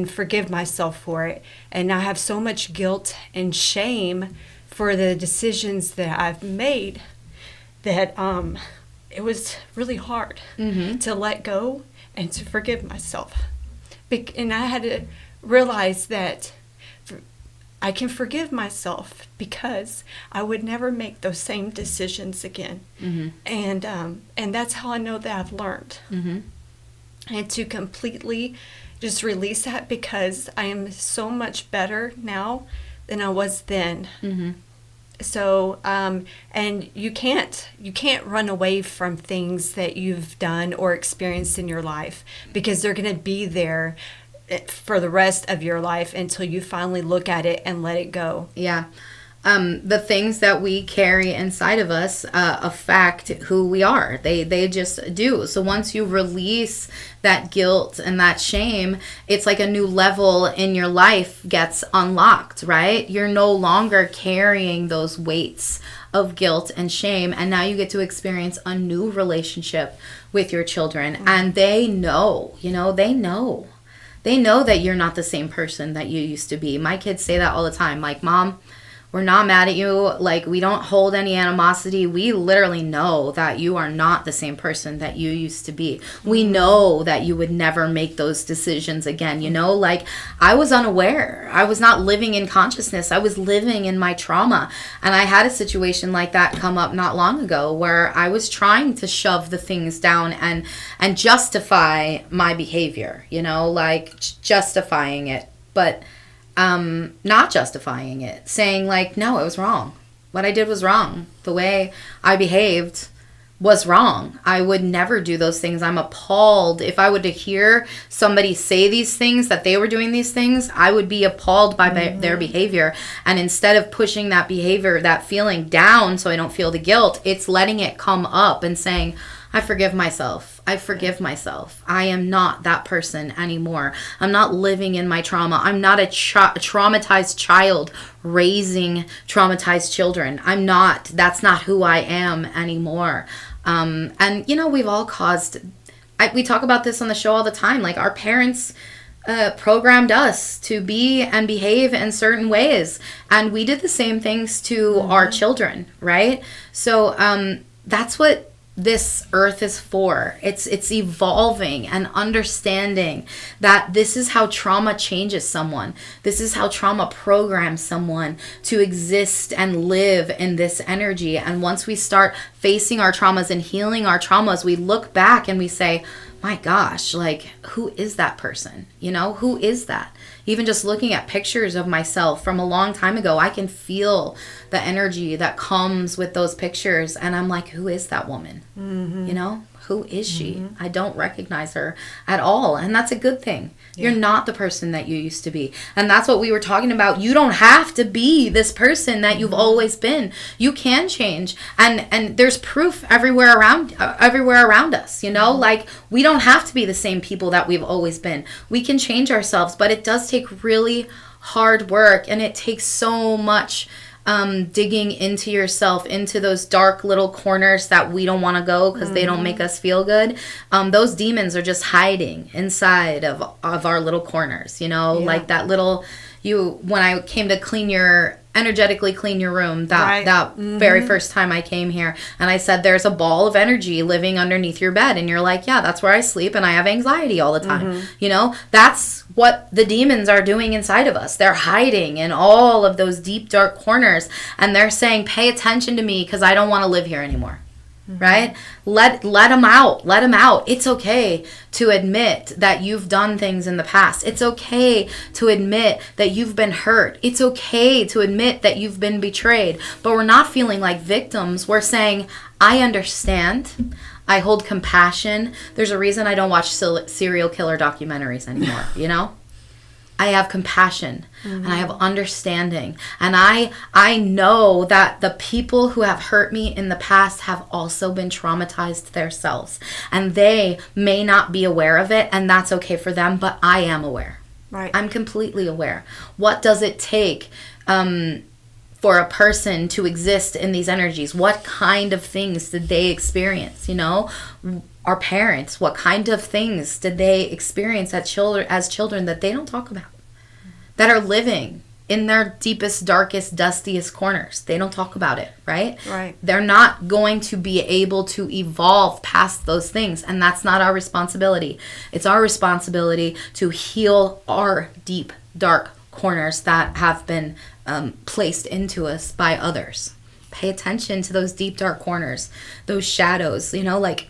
forgive myself for it. And I have so much guilt and shame for the decisions that I've made that it was really hard to let go and to forgive myself. And I had to realize that I can forgive myself because I would never make those same decisions again. And that's how I know that I've learned. And to completely just release that, because I am so much better now than I was then. So, and you can't run away from things that you've done or experienced in your life, because they're going to be there for the rest of your life until you finally look at it and let it go. Yeah. The things that we carry inside of us affect who we are. They just do. So once you release that guilt and that shame, it's like a new level in your life gets unlocked, right? You're no longer carrying those weights of guilt and shame, and now you get to experience a new relationship with your children. And they know, they know that you're not the same person that you used to be. My kids say that all the time. Like, Mom, we're not mad at you. Like, we don't hold any animosity. We literally know that you are not the same person that you used to be. We know that you would never make those decisions again. Like, I was unaware. I was not living in consciousness. I was living in my trauma. And I had a situation like that come up not long ago where I was trying to shove the things down and justify my behavior, like justifying it. But not justifying it, saying like, no, it was wrong. What I did was wrong. The way I behaved was wrong. I would never do those things. I'm appalled. If I would to hear somebody say these things, that they were doing these things, I would be appalled by their behavior. And instead of pushing that behavior, that feeling down so I don't feel the guilt, it's letting it come up and saying, I forgive myself. I forgive myself. I am not that person anymore. I'm not living in my trauma. I'm not a traumatized child raising traumatized children. I'm not. That's not who I am anymore. And, we've all caused... we talk about this on the show all the time. Like, our parents programmed us to be and behave in certain ways. And we did the same things to our children, right? So that's what this earth is for. It's evolving and understanding that this is how trauma changes someone. This is how trauma programs someone to exist and live in this energy. And once we start facing our traumas and healing our traumas, we look back and we say, my gosh, like, who is that person? Who is that? Even just looking at pictures of myself from a long time ago, I can feel the energy that comes with those pictures. And I'm like, who is that woman? Who is she? I don't recognize her at all. And that's a good thing. Yeah. You're not the person that you used to be. And that's what we were talking about. You don't have to be this person that you've always been. You can change. And there's proof everywhere around us, like, we don't have to be the same people that we've always been. We can change ourselves, but it does take really hard work, and it takes so much digging into yourself, into those dark little corners that we don't want to go because they don't make us feel good. Those demons are just hiding inside of our little corners, like that little, when I came to energetically clean your room that very first time I came here, and I said, there's a ball of energy living underneath your bed, and you're like, yeah, that's where I sleep, and I have anxiety all the time. That's what the demons are doing inside of us. They're hiding in all of those deep dark corners, and they're saying, pay attention to me because I don't want to live here anymore. Right? Let them out. Let them out. It's okay to admit that you've done things in the past. It's okay to admit that you've been hurt. It's okay to admit that you've been betrayed. But we're not feeling like victims. We're saying, I understand. I hold compassion. There's a reason I don't watch serial killer documentaries anymore, I have compassion and I have understanding. And I know that the people who have hurt me in the past have also been traumatized themselves. And they may not be aware of it, and that's okay for them, but I am aware. Right. I'm completely aware. What does it take for a person to exist in these energies? What kind of things did they experience, Our parents, what kind of things did they experience as children that they don't talk about? That are living in their deepest, darkest, dustiest corners. They don't talk about it, right? Right. They're not going to be able to evolve past those things, and that's not our responsibility. It's our responsibility to heal our deep, dark corners that have been placed into us by others. Pay attention to those deep, dark corners, those shadows, like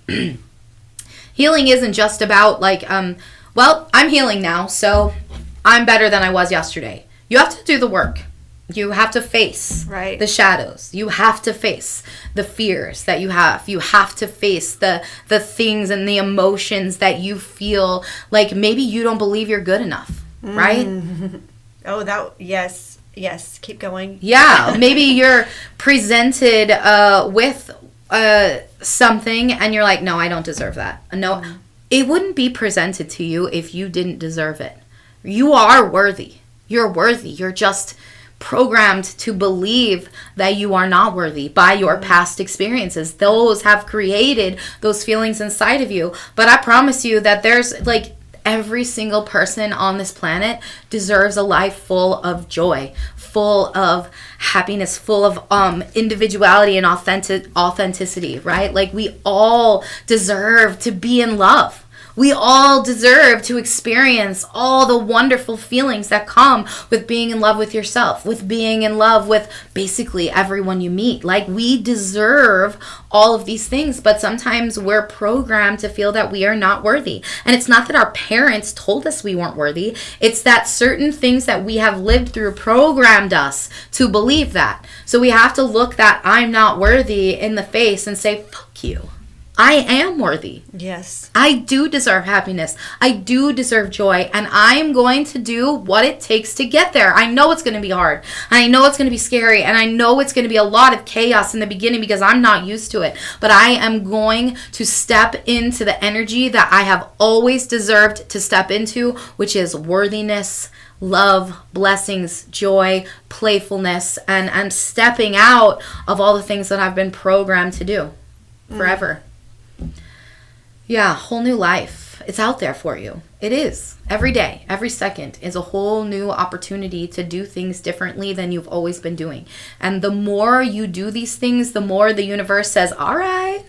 healing isn't just about well, I'm healing now, so I'm better than I was yesterday. You have to do the work. You have to face the shadows. You have to face the fears that you have. You have to face the things and the emotions that you feel like maybe you don't believe you're good enough, right? Oh, yes. Keep going. Yeah, maybe you're presented with something and you're like, no, I don't deserve that. No, it wouldn't be presented to you if you didn't deserve it. You are worthy. You're worthy. You're just programmed to believe that you are not worthy by your past experiences. Those have created those feelings inside of you. But I promise you that there's every single person on this planet deserves a life full of joy, full of happiness, full of individuality and authenticity, right? We all deserve to be in love. We all deserve to experience all the wonderful feelings that come with being in love with yourself, with being in love with basically everyone you meet. We deserve all of these things, but sometimes we're programmed to feel that we are not worthy. And it's not that our parents told us we weren't worthy. It's that certain things that we have lived through programmed us to believe that. So we have to look that I'm not worthy in the face and say, fuck you. I am worthy. Yes. I do deserve happiness. I do deserve joy. And I'm going to do what it takes to get there. I know it's going to be hard. And I know it's going to be scary. And I know it's going to be a lot of chaos in the beginning because I'm not used to it. But I am going to step into the energy that I have always deserved to step into, which is worthiness, love, blessings, joy, playfulness, and stepping out of all the things that I've been programmed to do forever. Yeah, whole new life. It's out there for you. It is. Every day, every second is a whole new opportunity to do things differently than you've always been doing. And the more you do these things, the more the universe says, all right.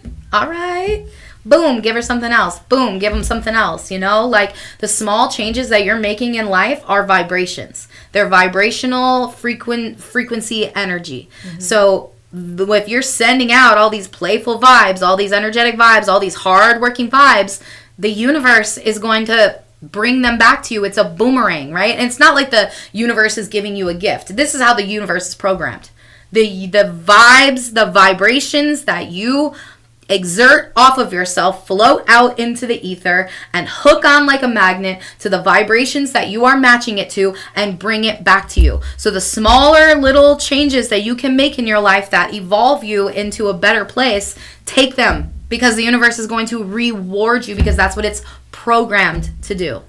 Boom, give her something else. Boom, give them something else. The small changes that you're making in life are vibrations. They're vibrational frequency energy. Mm-hmm. So if you're sending out all these playful vibes, all these energetic vibes, all these hard-working vibes, the universe is going to bring them back to you. It's a boomerang, right? And it's not like the universe is giving you a gift. This is how the universe is programmed. The vibes, the vibrations that you exert off of yourself float out into the ether and hook on like a magnet to the vibrations that you are matching it to and bring it back to you. So the smaller little changes that you can make in your life that evolve you into a better place, take them, because the universe is going to reward you because that's what it's programmed to do.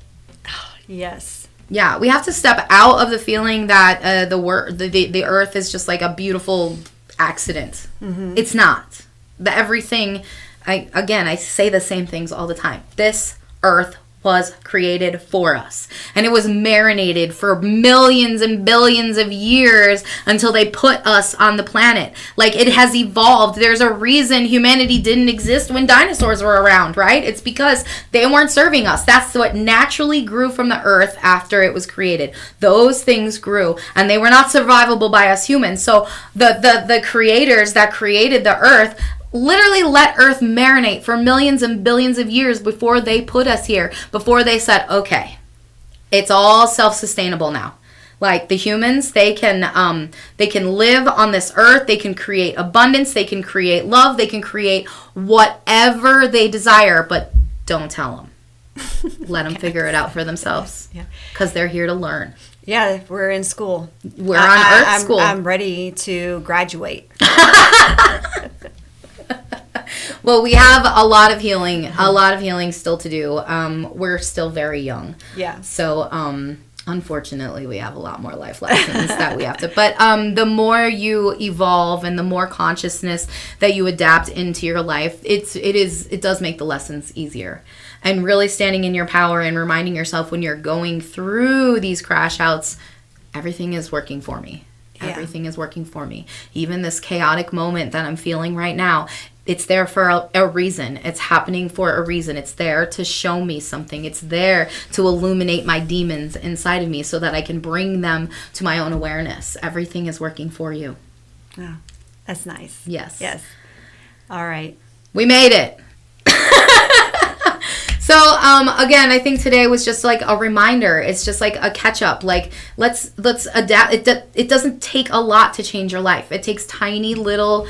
Yes. Yeah, we have to step out of the feeling that the earth is just like a beautiful accident. Mm-hmm. It's not. Everything, I say the same things all the time. This earth was created for us. And it was marinated for millions and billions of years until they put us on the planet. It has evolved. There's a reason humanity didn't exist when dinosaurs were around, right? It's because they weren't serving us. That's what naturally grew from the earth after it was created. Those things grew, and they were not survivable by us humans. So the creators that created the earth literally let Earth marinate for millions and billions of years before they put us here, before they said, okay, it's all self-sustainable now. The humans, they can live on this earth, they can create abundance, they can create love, they can create whatever they desire, but don't tell them. Let them figure it out for themselves. Yeah. Because they're here to learn. Yeah, we're in school. We're on Earth school. I'm ready to graduate. Well, we have a lot of healing still to do. We're still very young. Yeah. So, unfortunately, we have a lot more life lessons that we have to. But the more you evolve and the more consciousness that you adapt into your life, it does make the lessons easier. And really standing in your power and reminding yourself when you're going through these crash outs, everything is working for me. Yeah. Everything is working for me. Even this chaotic moment that I'm feeling right now, it's there for a reason. It's happening for a reason. It's there to show me something. It's there to illuminate my demons inside of me so that I can bring them to my own awareness. Everything is working for you. Oh, that's nice. Yes. Yes. All right. We made it. So, again, I think today was just like a reminder. It's just like a catch up. Like, let's adapt. It doesn't take a lot to change your life. It takes tiny little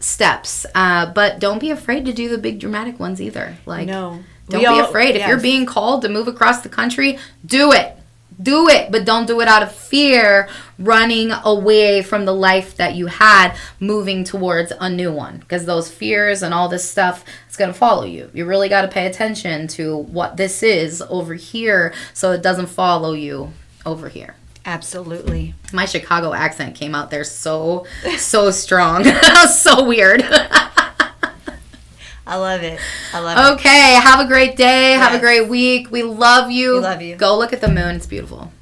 steps. But don't be afraid to do the big dramatic ones either. Like, no. Don't be afraid. Yes. If you're being called to move across the country, do it. Do it, but don't do it out of fear, running away from the life that you had, moving towards a new one. Because those fears and all this stuff is going to follow you. You really got to pay attention to what this is over here so it doesn't follow you over here. Absolutely. My Chicago accent came out there so strong. So weird. I love it. I love it. Okay, have a great day. Yes. Have a great week. We love you. We love you. Go look at the moon. It's beautiful.